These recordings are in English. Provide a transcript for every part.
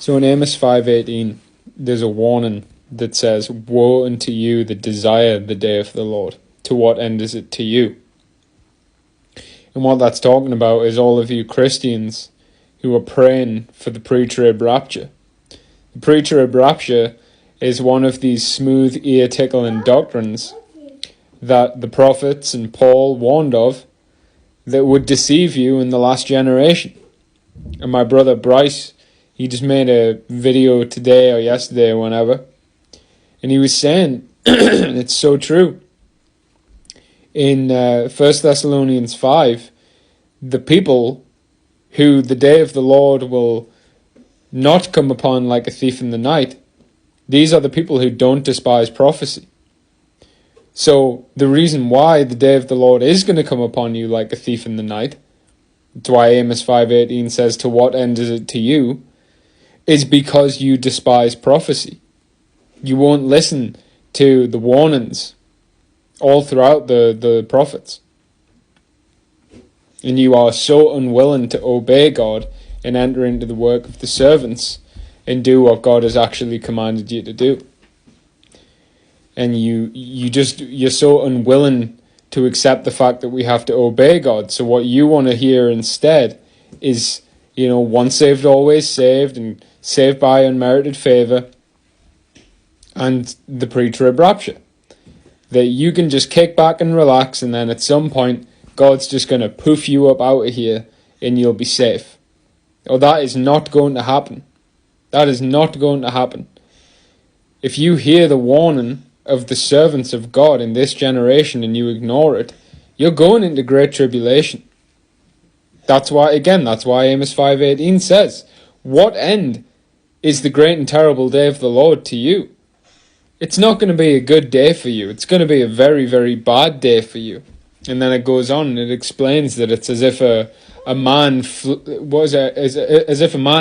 So in Amos 5:18, there's a warning that says, "Woe unto you that desire the day of the Lord. To what end is it to you?" And what that's talking about is all of you Christians who are praying for the pre-trib rapture. The pre-trib rapture is one of these smooth, ear-tickling doctrines that the prophets and Paul warned of that would deceive you in the last generation. And my brother Bryce, he just made a video today or yesterday or whenever, and he was saying, it's so true. In 1 Thessalonians 5, the people who the day of the Lord will not come upon like a thief in the night, these are the people who don't despise prophecy. So the reason why the day of the Lord is going to come upon you like a thief in the night, that's why Amos 5:18 says, "To what end is it to you?" is because you despise prophecy. You won't listen to the warnings all throughout the prophets. And you are so unwilling to obey God and enter into the work of the servants and do what God has actually commanded you to do. And you're so unwilling to accept the fact that we have to obey God. So what you want to hear instead is, once saved, always saved, and saved by unmerited favor, and the pre-trib rapture. That you can just kick back and relax, and then at some point, God's just going to poof you up out of here, and you'll be safe. Oh, that is not going to happen. That is not going to happen. If you hear the warning of the servants of God in this generation and you ignore it, you're going into great tribulation. That's why Amos 5:18 says, "What end is the great and terrible day of the Lord to you?" It's not going to be a good day for you. It's going to be a very, very bad day for you. And then it goes on and it explains that it's as if a man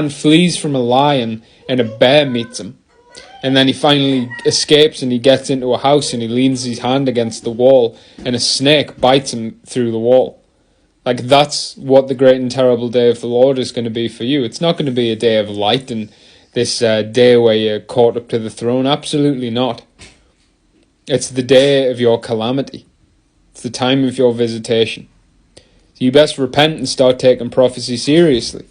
flees from a lion and a bear meets him. And then he finally escapes and he gets into a house and he leans his hand against the wall and a snake bites him through the wall. Like, that's what the great and terrible day of the Lord is going to be for you. It's not going to be a day of light and this day where you're caught up to the throne. Absolutely not. It's the day of your calamity. It's the time of your visitation. So you best repent and start taking prophecy seriously.